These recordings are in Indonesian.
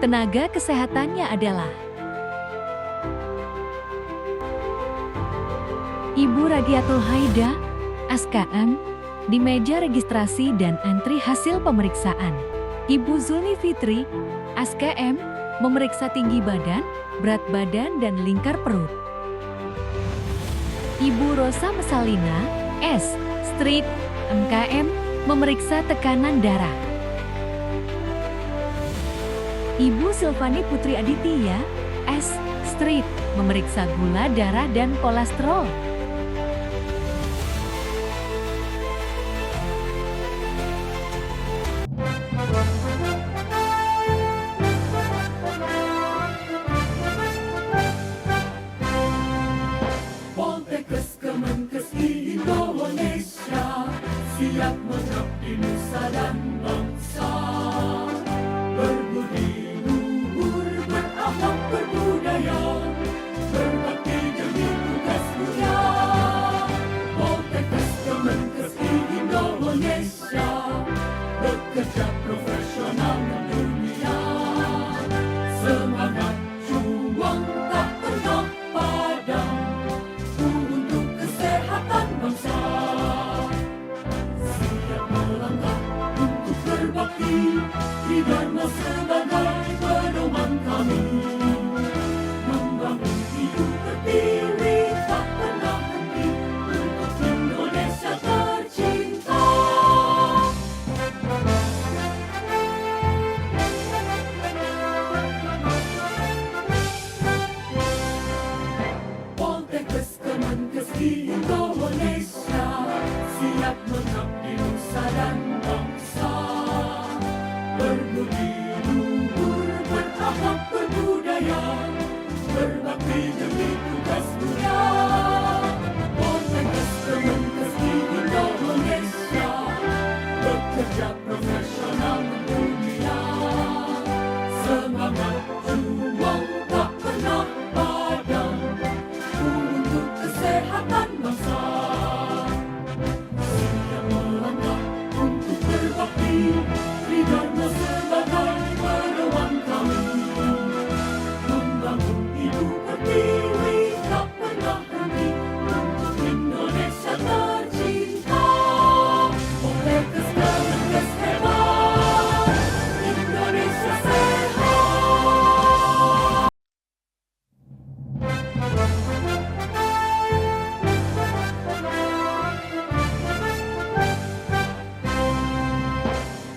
Tenaga kesehatannya adalah Ibu Ragiatul Haida, SKM, di meja registrasi dan antri hasil pemeriksaan. Ibu Zulni Fitri, SKM, memeriksa tinggi badan, berat badan dan lingkar perut. Ibu Rosa Mesalina, S, Street, MKM, memeriksa tekanan darah. Ibu Silvani Putri Aditya, S, Street, memeriksa gula darah dan kolesterol. Poltekkes Kemenkes Indonesia siap mengabdi nusa dan bangsa. Berbudi luhur, berakhlak berbudaya, berbakti demi tugas mulia. Poltekkes Kemenkes Indonesia bekerja profesional mendunia. Semangat juang tak pernah padam untuk kesehatan bangsa. Siap melangkah untuk berbakti, Tridharma sebagai pedoman kami. Membangun hidup berdiri tak pernah henti untuk Indonesia tercinta. Poltekkes Kemenkes Indonesia siap mengabdi nusa dan bangsa. Berbudi luhur, berakhlak berbudaya, berbakti demi tugas mulia. Poltekkes Kemenkes Indonesia bekerja profesional mendunia. Semangat juang tak pernah padam untuk kesehatan bangsa. Siap melangkah untuk berbakti, Tridharma sebagai pedoman kami. Membangun hidup berdiri tak pernah henti untuk Indonesia tercinta. Poltekkes Kemenkes hebat, Indonesia sehat.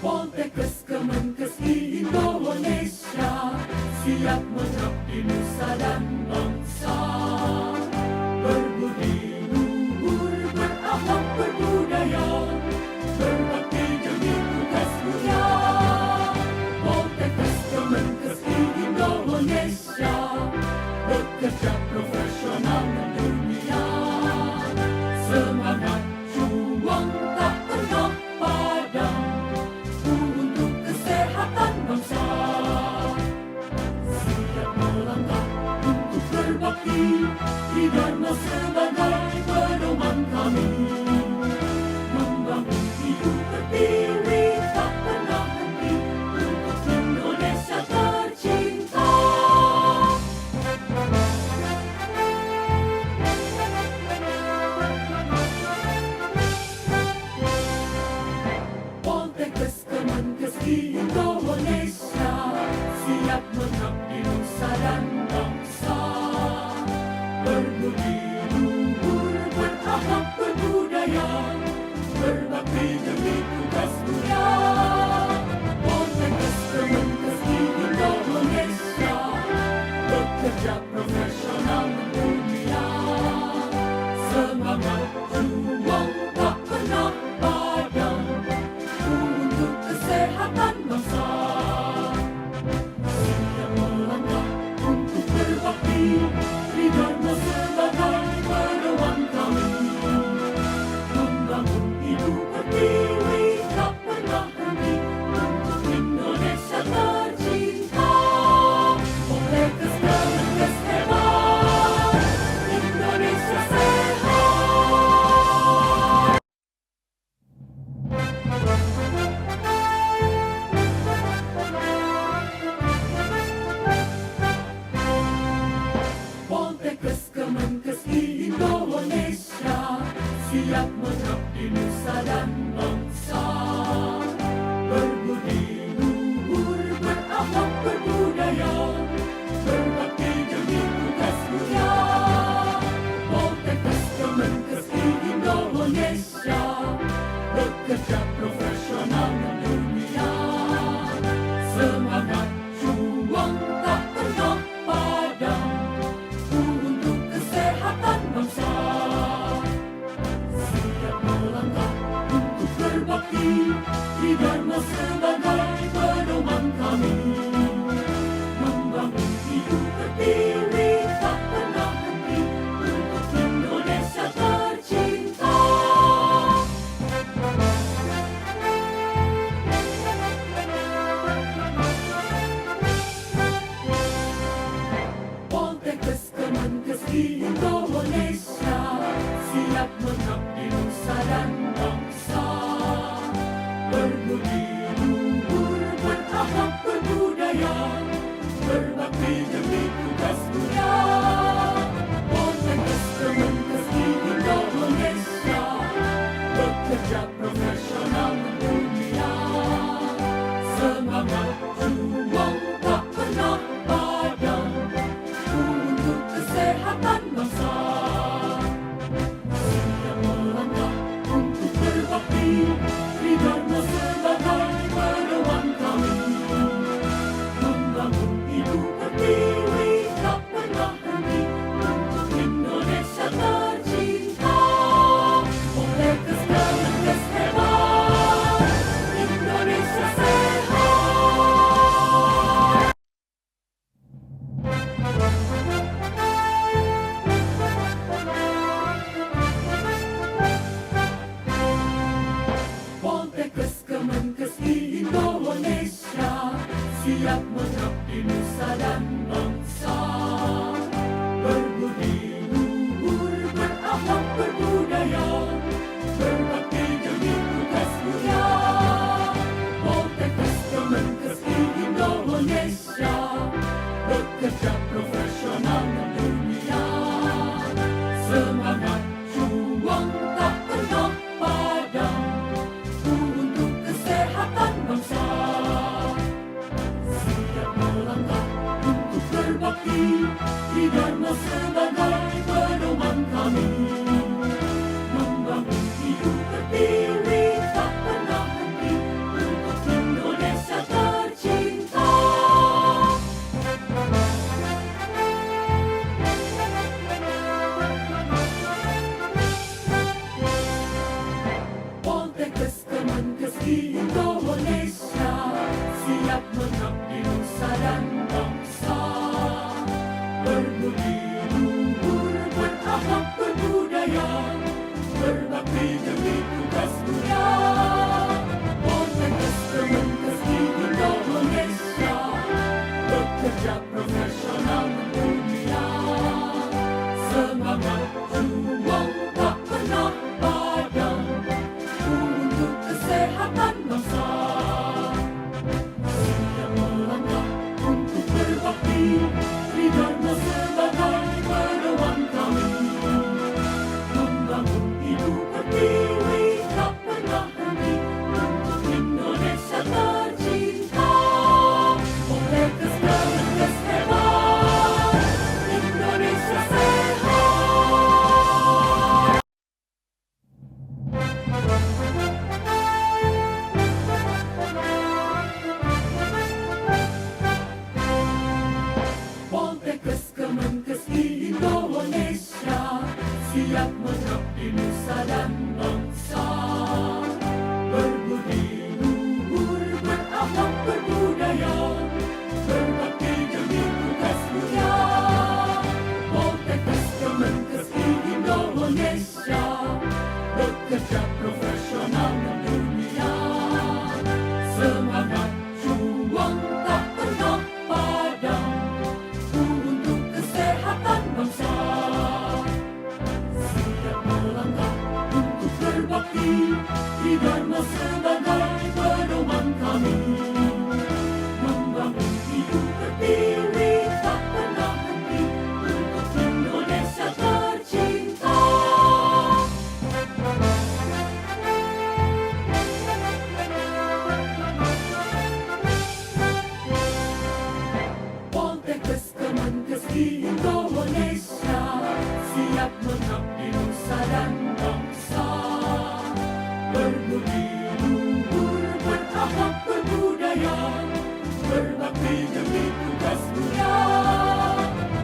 Poltekkes Kemenkes Indonesia siap mengabdi nusa dan bangsa. Berbudi luhur, berakhlak berbudaya, berbakti demi tugas mulia. Poltekkes Kemenkes Indonesia bekerja profesional mendunia. Semangat juang tak pernah padam untuk kesehatan bangsa. Siap melangkah untuk berbakti, Tridharma sebagai pedoman kami. Membangun hidup berdiri tak pernah henti untuk Indonesia tercinta. Poltekkes Kemenkes Indonesia siap mengabdi nusa dan bangsa. Berbudi luhur, berakhlak berbudaya, berbakti demi tugas mulia. Poltekkes Kemenkes Indonesia bekerja profesional mendunia. Semangat juang tak pernah padam untuk kesehatan bangsa. Siap melangkah untuk berbakti, Tridharma sebagai pedoman kami. Membangun hidup berdiri tak pernah henti untuk Indonesia tercinta. Poltekkes Kemenkes berbakti demi tugas mulia. Poltekkes Kemenkes di Indonesia bekerja profesional mendunia. Semangat juang tak pernah padam untuk kesehatan bangsa. Siap melangkah untuk berbakti di Dharma sebagai pedoman kami. Membangun Ibu Pertiwi tak pernah henti untuk Indonesia tercinta. Poltekkes Kemenkes hebat, Indonesia sehat. Poltekkes Kemenkes di Indonesia siap mengabdi nusa dan bangsa. Berbudi luhur, berakhlak berbudaya, berbakti demi tugas mulia. Poltekkes Kemenkes di Indonesia bekerja profesional mendunia. Semangat juang tak pernah padam untuk kesehatan bangsa. Siap melangkah untuk berbakti di Dharma sebagai pedoman kami. Membangun Ibu Pertiwi tak pernah henti untuk Indonesia tercinta. Poltekkes Kemenkes di Indonesia siap mengabdi nusa dan bangsa. Berbudi luhur, berakhlak berbudaya, berbakti demi tugas mulia. Poltekkes Kemenkes di Indonesia bekerja profesional mendunia. Semangat juang tak pernah padam untuk kesehatan bangsa. Siap melangkah untuk berbakti di Dharma sebagai pedoman kami. Membangun Ibu Pertiwi tak pernah henti untuk Indonesia tercinta. Poltekkes Kemenkes hebat, Indonesia sehat. Poltekkes Kemenkes di Indonesia siap mengabdi nusa dan bangsa. Berbudi luhur, berakhlak berbudaya, berbakti demi tugas mulia. Poltekkes Kemenkes di Indonesia bekerja profesional mendunia. Semangat juang tak pernah padam untuk kesehatan bangsa. Siap melangkah untuk berbakti di Dharma sebagai pedoman kami. Membangun Ibu Pertiwi tak pernah henti untuk Indonesia tercinta. Poltekkes Kemenkes di Indonesia siap mengabdi nusa dan bangsa. Berbudi luhur, berakhlak berbudaya, berbakti demi tugas mulia.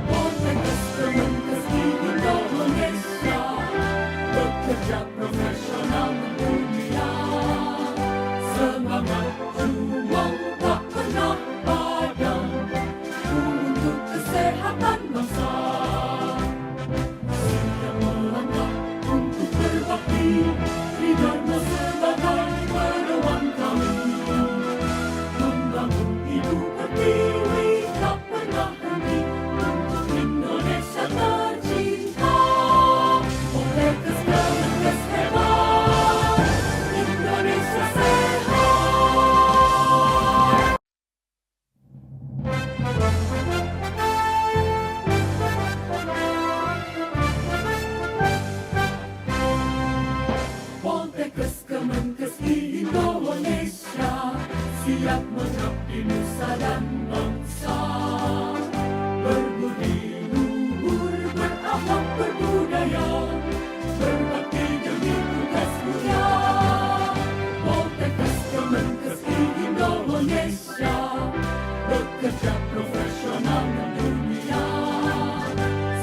Poltekkes Kemenkes di Indonesia bekerja profesional mendunia. Semangat juang tak pernah padam untuk kesehatan bangsa. Siap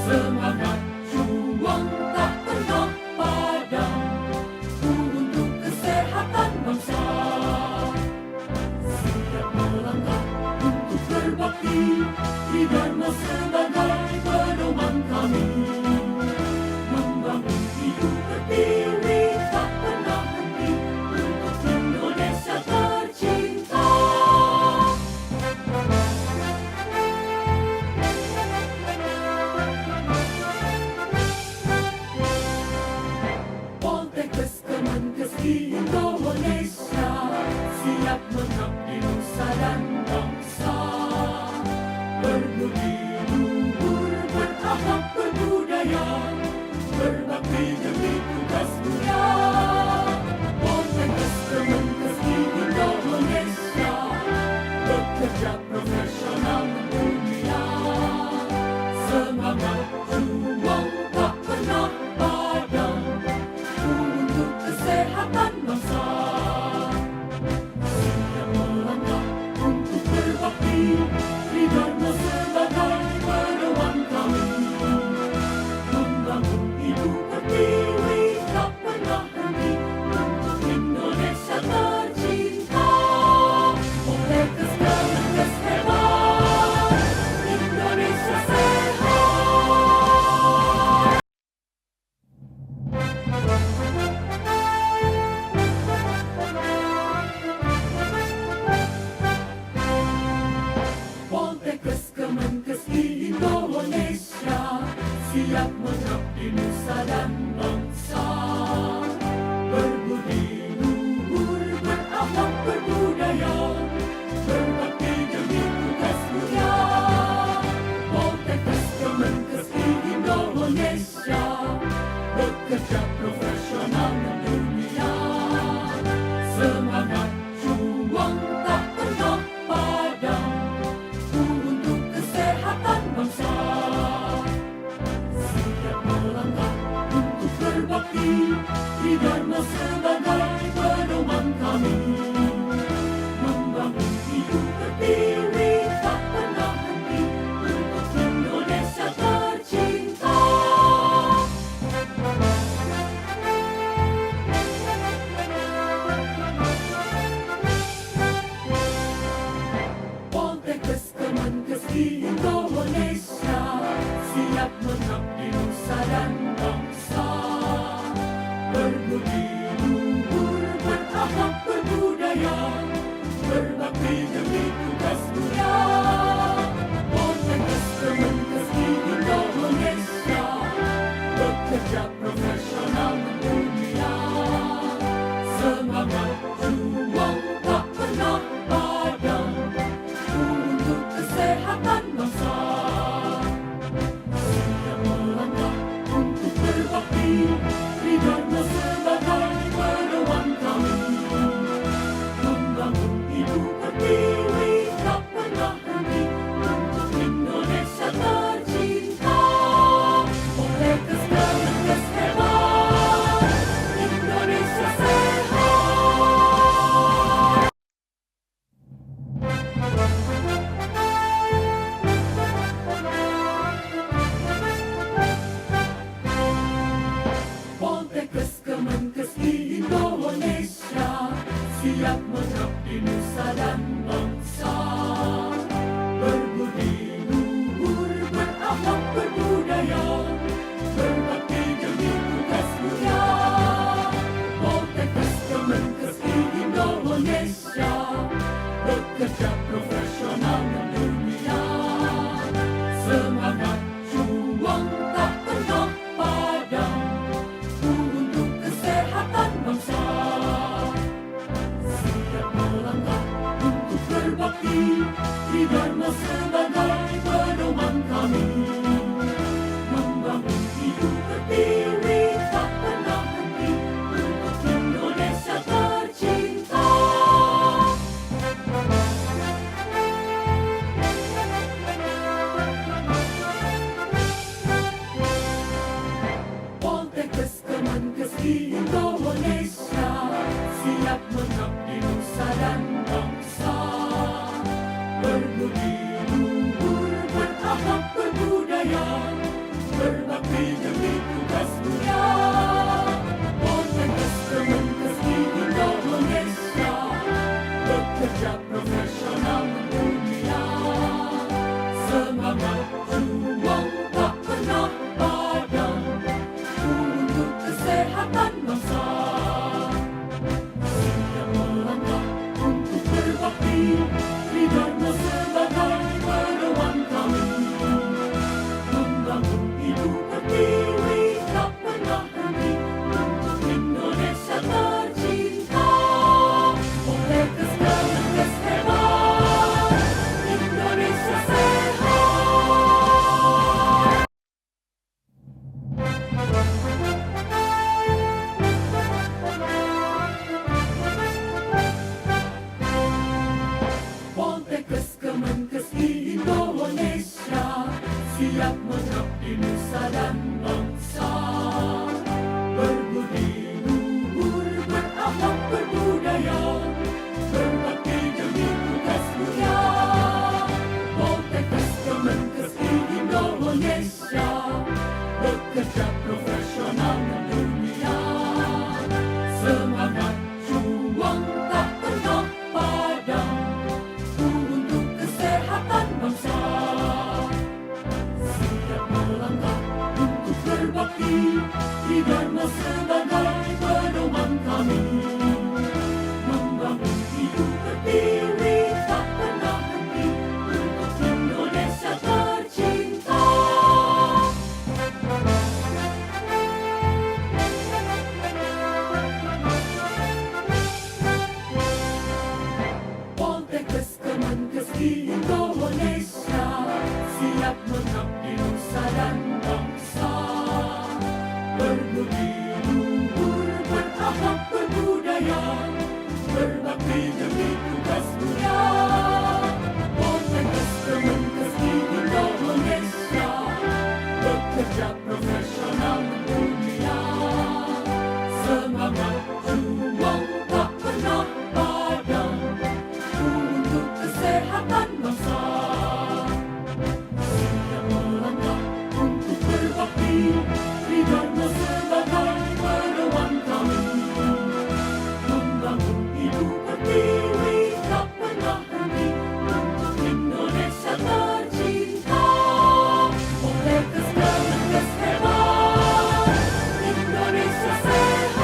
Semangat juang tak pernah padam untuk kesehatan bangsa. Siap melangkah untuk berbakti di Dharma sebagai pedoman kami. Membangun hidup berdiri tak pernah henti untuk Indonesia tercinta. Poltekkes Kemenkes di Indonesia siap mengabdi nusa dan bangsa. Berbudi luhur, berakhlak, berbudaya, berbakti demi tugas mulia. Poltekkes Kemenkes di Indonesia bekerja profesional mendunia. Semangat juang tak pernah padam untuk kesehatan bangsa. Siap melangkah untuk berbakti di Dharma sebagai pedoman kami. Membangun hidup berdiri tak pernah henti untuk Indonesia tercinta. Poltekkes Kemenkes hebat, Indonesia sehat. Poltekkes Kemenkes di Indonesia siap mengabdi nusa dan bangsa. Berbudi luhur, berakhlak, berbudaya, berbakti demi tugas mulia. Poltekkes Kemenkes di Indonesia bekerja profesional mendunia. Semangat juang tak pernah padam untuk kesehatan bangsa. Siap melangkah untuk berbakti di Dharma sebagai pedoman kami. Membangun hidup berdiri tak pernah henti untuk Indonesia tercinta. Poltekkes Kemenkes di Indonesia siap mengabdi nusa dan bangsa. Berbudi luhur, berakhlak, berbudaya, berbakti demi tugas mulia. Poltekkes Kemenkes di Indonesia bekerja profesional mendunia. Semangat juang tak pernah padam untuk kesehatan bangsa. Siap melangkah untuk berbakti di Dharma sebagai pedoman kami. Membangun hidup berdiri tak pernah henti untuk Indonesia tercinta. Poltekkes Kemenkes hebat, Indonesia sehat. Poltekkes Kemenkes di Indonesia siap mengabdi nusa dan bangsa. Berbudi luhur, berakhlak, berbudaya, berbakti demi tugas mulia. Poltekkes Kemenkes di Indonesia bekerja profesional mendunia. Semangat juang tak pernah padam untuk kesehatan bangsa. Siap melangkah untuk berbakti di Dharma sebagai pedoman kami. Membangun hidup berdiri tak pernah henti untuk Indonesia tercinta. Semangat juang tak pernah padam untuk kesehatan bangsa. Siap melangkah untuk berbakti di Dharma sebagai pedoman kami. Membangun hidup pertiwi tak pernah henti untuk Indonesia tercinta. Oleh Kemenkes hebat, Indonesia sehat. Poltekkes Kemenkes di Indonesia siap mengabdi nusa dan bangsa. Berbudi luhur, berakhlak berbudaya, berbakti demi tugas mulia. Poltekkes Kemenkes di Indonesia bekerja profesional mendunia. Semangat juang tak pernah padam untuk kesehatan bangsa. Siap melangkah untuk berbakti di Dharma sebagai pedoman kami. Membangun hidup pertiwi tak pernah henti untuk Indonesia tercinta. Poltekkes Kemenkes di Indonesia siap mengabdi nusa dan bangsa. Berbudi luhur, berakhlak berbudaya, berbakti demi tugas mulia. Poltekkes Kemenkes di Indonesia bekerja profesional mendunia. Semangat juang tak pernah padam untuk kesehatan bangsa. Siap melangkah untuk berbakti di Dharma sebagai pedoman kami. Membangun hidup pertiwi tak pernah henti untuk Indonesia tercinta. Oleh Kemenkes hebat, Indonesia sehat.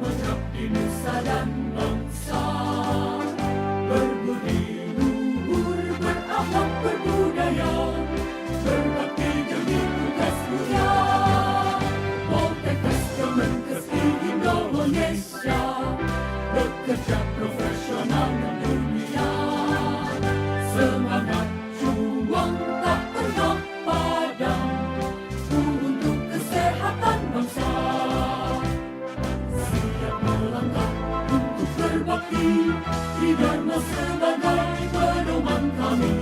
mengabdi nusa dan bangsa, berbudi luhur, berakhlak berbudaya, berbakti demi tugas mulia. Poltekkes Kemenkes Indonesia, bekerja profesional mendunia. Semangat juang tak pernah padam untuk kesehatan bangsa. Siap melangkah untuk berbakti di Dharma sebagai pedoman kami.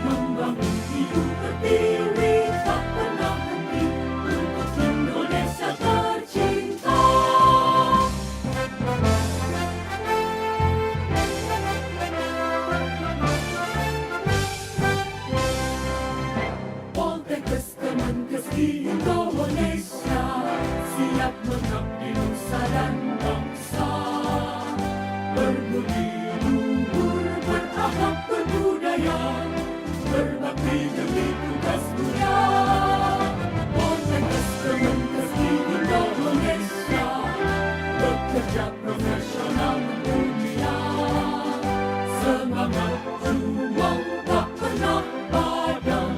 Membangun hidup berdiri tak pernah henti untuk Indonesia tercinta. Poltekkes Kemenkes Indonesia, siap mengabdi nusa dan bangsa, berbudi luhur, berakhlak berbudaya, berbakti demi tugas mulia. Poltekkes Kemenkes Indonesia, bekerja profesional mendunia. Semangat juang tak pernah padam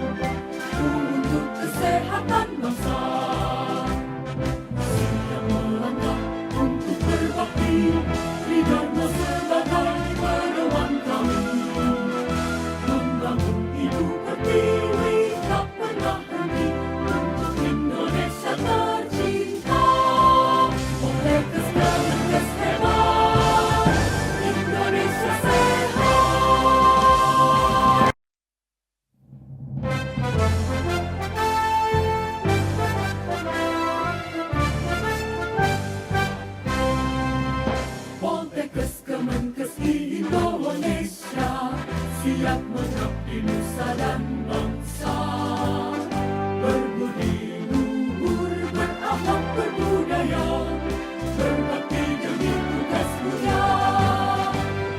untuk kesehatan bangsa. Siap melangkah untuk berbakti di Dharma sebagai pedoman kami. Membangun hidup berdiri tak pernah henti untuk Indonesia tercinta. Poltekkes Kemenkes hebat, Indonesia sehat. Poltekkes Kemenkes Indonesia, siap mengabdi nusa dan bangsa, berbudi luhur, berakhlak berbudaya, berbakti demi tugas mulia.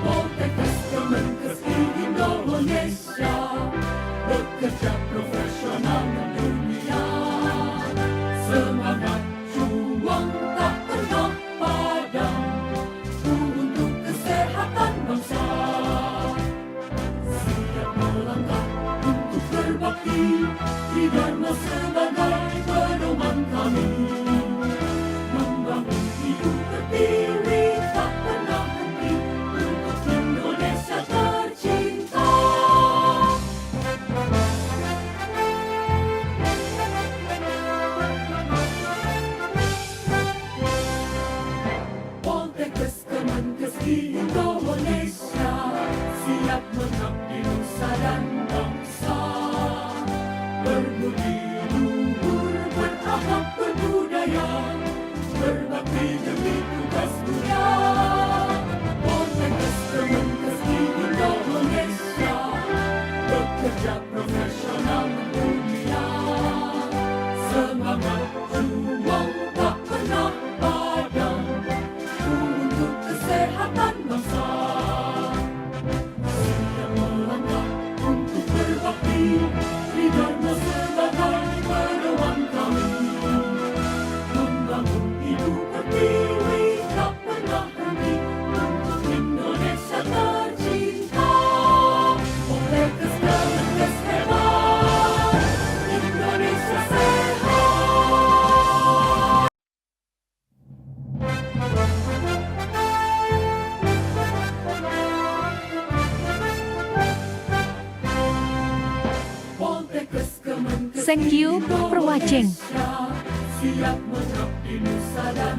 Poltekkes Kemenkes Indonesia, bekerja profesional mendunia. Semangat juang tak pernah padam untuk kesehatan bangsa. Siap melangkah untuk berbakti di Dharma sebagai pedoman kami. Membangun hidup berdiri tak pernah henti untuk Indonesia tercinta. Poltekkes Kemenkes Indonesia, siap mengabdi nusa dan bangsa, berbudi luhur, berakhlak berbudaya, berbakti demi tugas mulia. Poltekkes Kemenkes Indonesia, bekerja profesional mendunia. Semangat juang tak pernah padam untuk kesehatan bangsa. Siap melangkah untuk berbakti di Dharma sebagai pedoman kami. Membangun hidup berdiri tak pernah henti untuk Indonesia tercinta. Poltekkes Kemenkes hebat, Indonesia sehat. Poltekkes Kemenkes Thank you for watching. Indonesia, siap mengabdi nusa dan